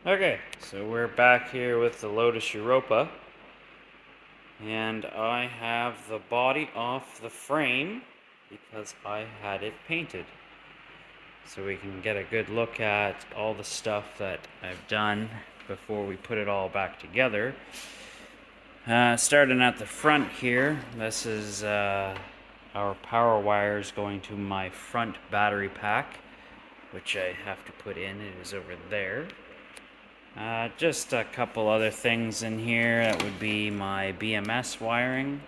Okay, so we're back here with the Lotus Europa, and I have the body off the frame because I had it painted. So we can get a good look at all the stuff that I've done before we put it all back together. Starting at the front here, this is our power wires going to my front battery pack, which I have to put in. It is over there. Just a couple other things in here. That would be my BMS wiring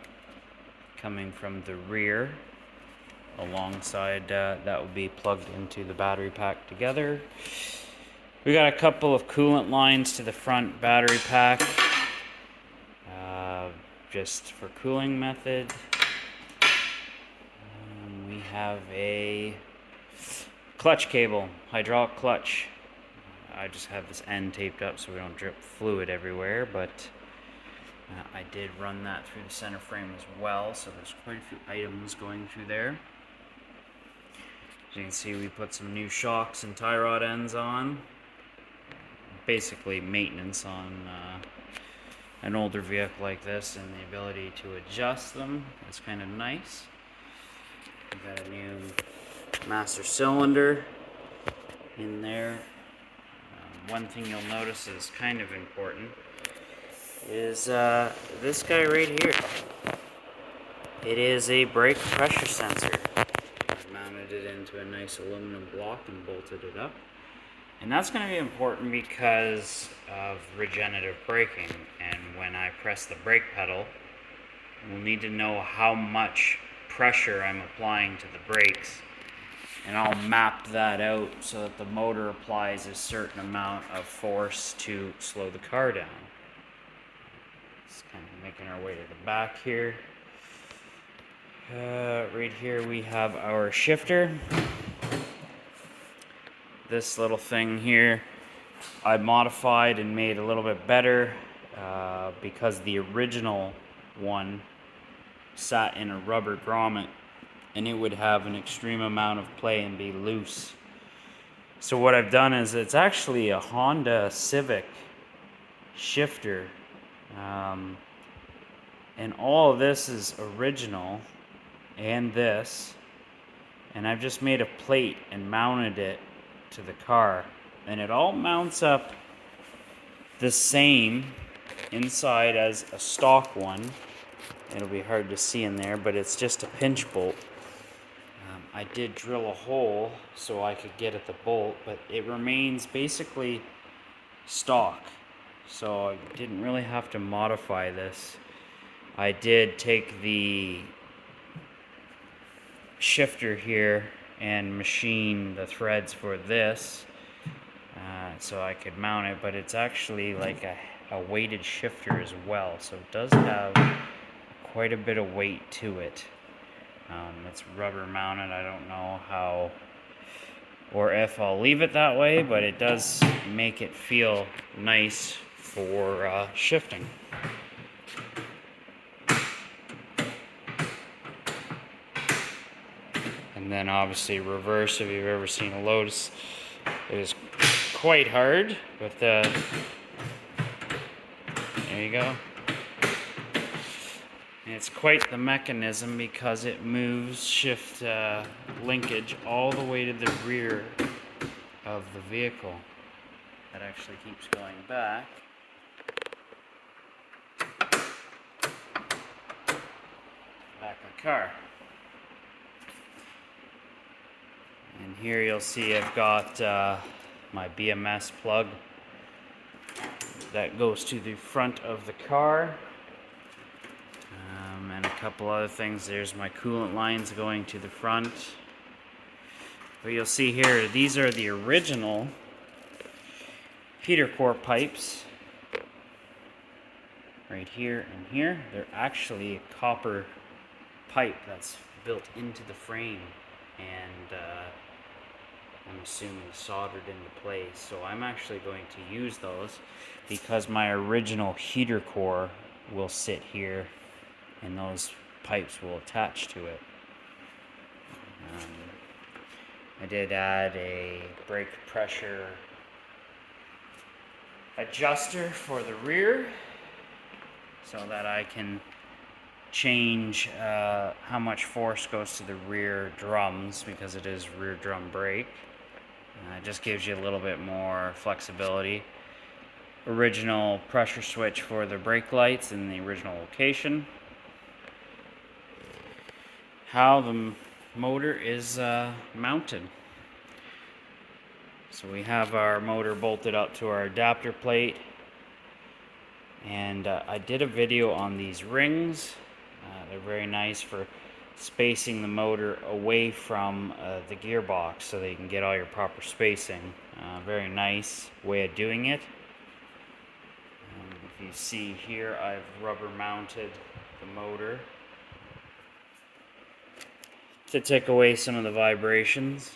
coming from the rear. Alongside that would be plugged into the battery pack together. We got a couple of coolant lines to the front battery pack, just for cooling method. We have a clutch cable, hydraulic clutch. I just have this end taped up so we don't drip fluid everywhere, but I did run that through the center frame as well, so there's quite a few items going through there. As you can see, we put some new shocks and tie rod ends on. Basically maintenance on an older vehicle like this, and the ability to adjust them is kind of nice. We've got a new master cylinder in there. One thing you'll notice is kind of important is this guy right here. It is a brake pressure sensor. I've mounted it into a nice aluminum block and bolted it up. And that's going to be important because of regenerative braking. And when I press the brake pedal, we'll need to know how much pressure I'm applying to the brakes. And I'll map that out so that the motor applies a certain amount of force to slow the car down. Just kind of making our way to the back here. Right here we have our shifter. This little thing here I modified and made a little bit better because the original one sat in a rubber grommet and it would have an extreme amount of play and be loose. So what I've done is it's actually a Honda Civic shifter, and all of this is original, and this, and I've just made a plate and mounted it to the car, and it all mounts up the same inside as a stock one. It'll be hard to see in there, but it's just a pinch bolt. I did drill a hole so I could get at the bolt, but it remains basically stock, so I didn't really have to modify this. I did take the shifter here and machine the threads for this so I could mount it, but it's actually like a weighted shifter as well, so it does have quite a bit of weight to it. It's rubber mounted. I don't know how or if I'll leave it that way, but it does make it feel nice for shifting. And then obviously reverse, if you've ever seen a Lotus, it is quite hard, but there you go. And it's quite the mechanism because it moves shift linkage all the way to the rear of the vehicle. That actually keeps going back. Back of the car. And here you'll see I've got my BMS plug that goes to the front of the car. And a couple other things. There's my coolant lines going to the front. But you'll see here, these are the original heater core pipes. Right here and here. They're actually a copper pipe that's built into the frame. And I'm assuming soldered into place. So I'm actually going to use those because my original heater core will sit here and those pipes will attach to it. I did add a brake pressure adjuster for the rear so that I can change how much force goes to the rear drums, because it is rear drum brake. It just gives you a little bit more flexibility. Original pressure switch for the brake lights in the original location. How the motor is mounted. So we have our motor bolted up to our adapter plate, and I did a video on these rings. They're very nice for spacing the motor away from the gearbox so that you can get all your proper spacing. Very nice way of doing it. If you see here, I've rubber mounted the motor to take away some of the vibrations.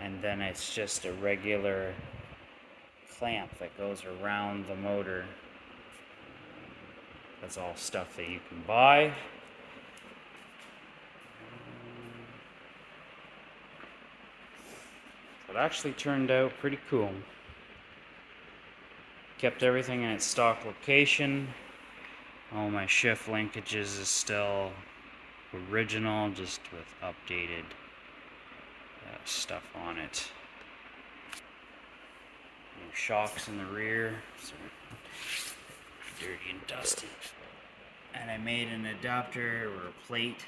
And then it's just a regular clamp that goes around the motor. That's all stuff that you can buy. It actually turned out pretty cool. Kept everything in its stock location. All my shift linkages is still original, just with updated stuff on it. New shocks in the rear, so dirty and dusty. And I made an adapter or a plate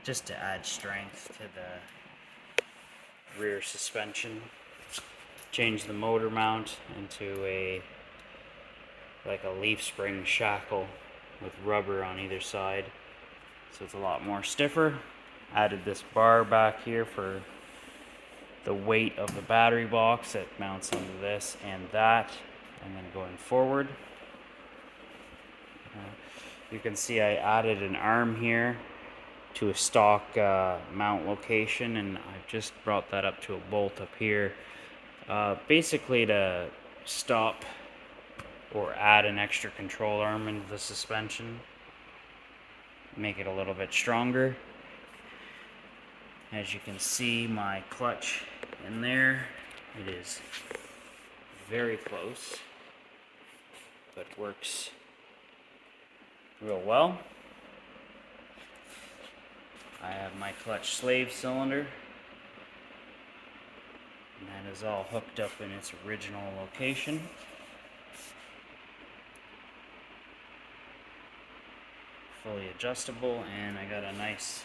just to add strength to the rear suspension. Changed the motor mount into like a leaf spring shackle with rubber on either side, so it's a lot more stiffer. Added this bar back here for the weight of the battery box that mounts onto this and that, and then going forward. You can see I added an arm here to a stock mount location, and I've just brought that up to a bolt up here, basically to stop or add an extra control arm into the suspension, make it a little bit stronger. As you can see, my clutch in there, it is very close, but works real well. I have my clutch slave cylinder, and that is all hooked up in its original location. Fully adjustable, and I got a nice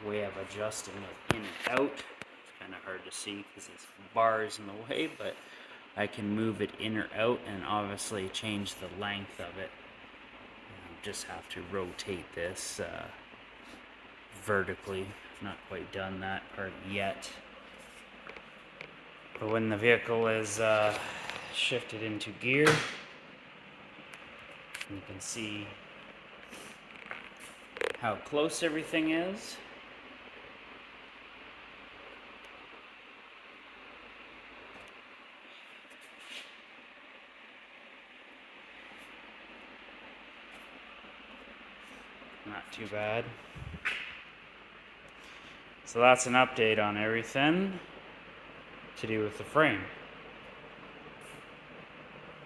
way of adjusting it in and out. It's kind of hard to see because there's bars in the way, but I can move it in or out and obviously change the length of it. Just have to rotate this vertically. Not quite done that part yet. But when the vehicle is shifted into gear, you can see how close everything is. Not too bad. So that's an update on everything to do with the frame.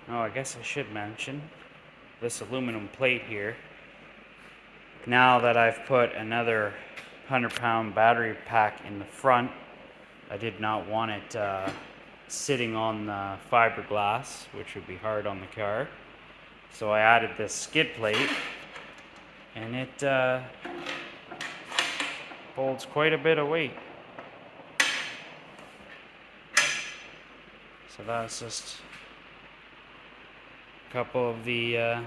Oh, I guess I should mention this aluminum plate here. Now that I've put another 100-pound battery pack in the front, I did not want it sitting on the fiberglass, which would be hard on the car. So I added this skid plate, and it holds quite a bit of weight. So that's just a couple of the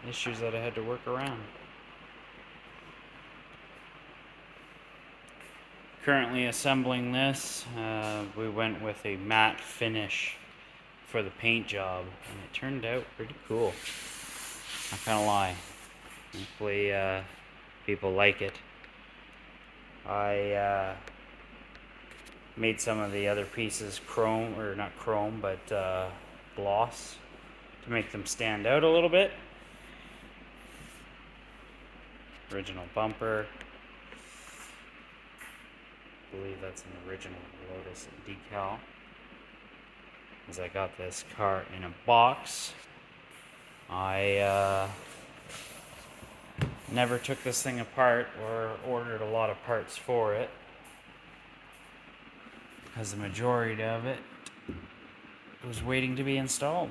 issues that I had to work around. Currently assembling this. We went with a matte finish for the paint job, and it turned out pretty cool. Not gonna lie. Hopefully people like it. I made some of the other pieces chrome, or not chrome, but gloss to make them stand out a little bit. Original bumper. I believe that's an original Lotus decal. as I got this car in a box. I never took this thing apart or ordered a lot of parts for it, because the majority of it was waiting to be installed.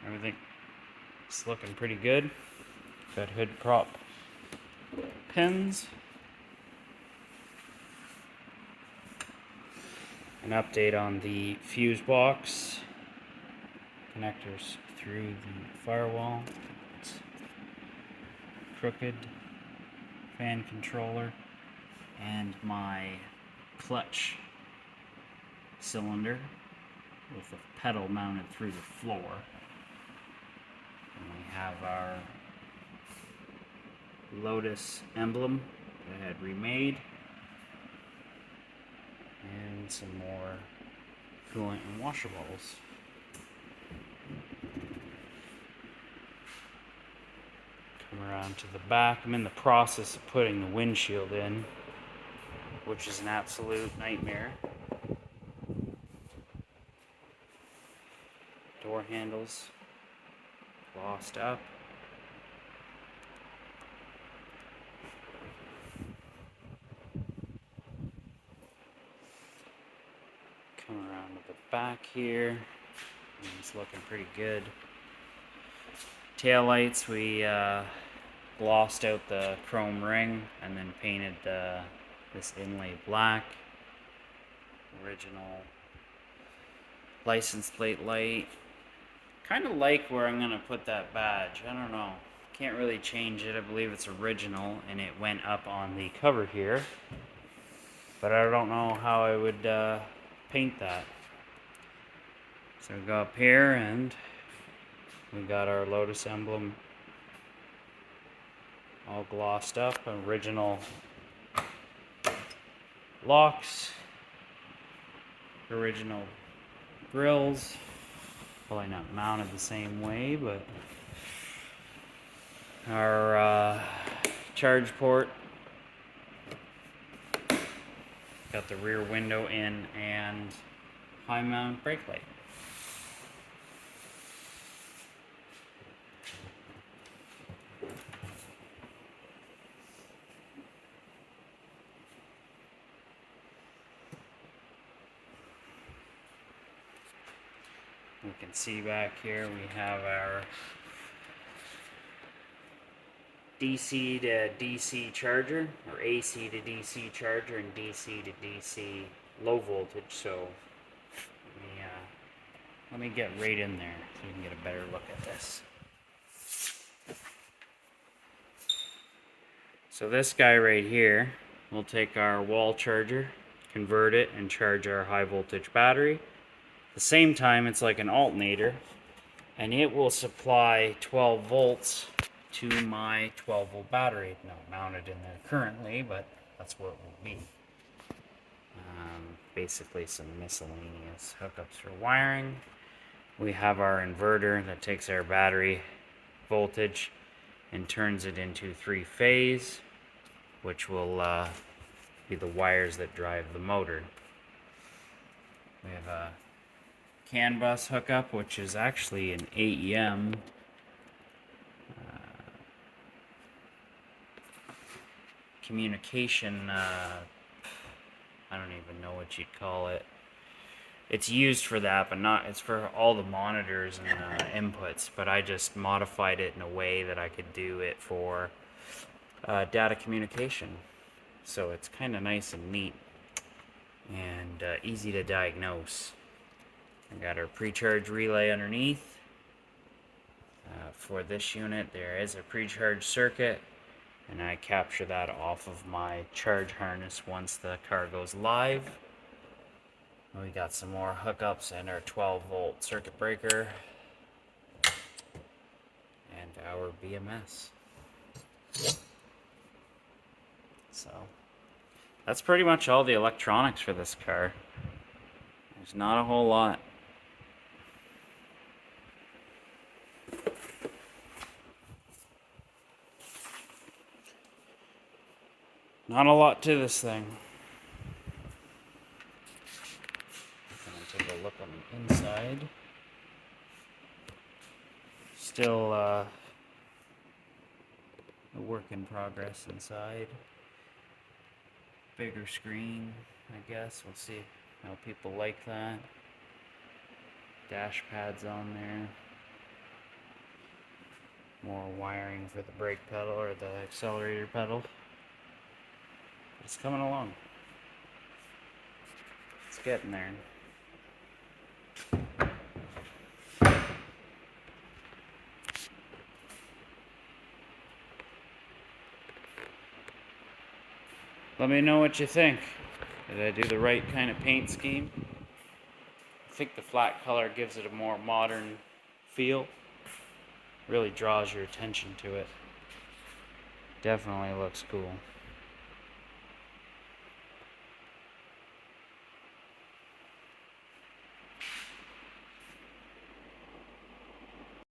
Everything is looking pretty good. Got hood prop pins. An update on the fuse box. Connectors through the firewall. It's crooked. Fan controller. And my clutch cylinder with the pedal mounted through the floor. And we have our Lotus emblem that I had remade. And some more coolant and washer bottles. Come around to the back. I'm in the process of putting the windshield in, which is an absolute nightmare. Door handles glossed up. Come around to the back here. And it's looking pretty good. Tail lights, we glossed out the chrome ring and then painted this inlay black. Original license plate light. Kind of like where I'm going to put that badge. I don't know. Can't really change it. I believe it's original and it went up on the cover here. But I don't know how I would paint that. So we go up here and we got our Lotus emblem all glossed up. Original locks. Original grills. Probably not mounted the same way, but our charge port. Got the rear window in and high mount brake light. We can see back here we have our DC to DC charger, or AC to DC charger, and DC to DC low voltage. So let me get right in there so you can get a better look at this. So this guy right here will take our wall charger, convert it, and charge our high voltage battery. At the same time, it's like an alternator, and it will supply 12 volts to my 12 volt battery. Not mounted in there currently, but that's what it will be. Basically some miscellaneous hookups for wiring. We have our inverter that takes our battery voltage and turns it into 3-phase, which will be the wires that drive the motor. We have a CAN bus hookup, which is actually an AEM communication, I don't even know what you'd call it. It's used for that, but not, it's for all the monitors and inputs, but I just modified it in a way that I could do it for data communication. So it's kind of nice and neat and easy to diagnose. I got our pre-charge relay underneath. For this unit, there is a pre-charge circuit, and I capture that off of my charge harness once the car goes live. We got some more hookups and our 12 volt circuit breaker and our BMS. So that's pretty much all the electronics for this car. There's not a whole lot. Not a lot to this thing. look on the inside. Still a work in progress inside. Bigger screen, I guess. We'll see how people like that. Dash pads on there. More wiring for the brake pedal or the accelerator pedal. It's coming along. It's getting there. Let me know what you think. Did I do the right kind of paint scheme? I think the flat color gives it a more modern feel. Really draws your attention to it. Definitely looks cool.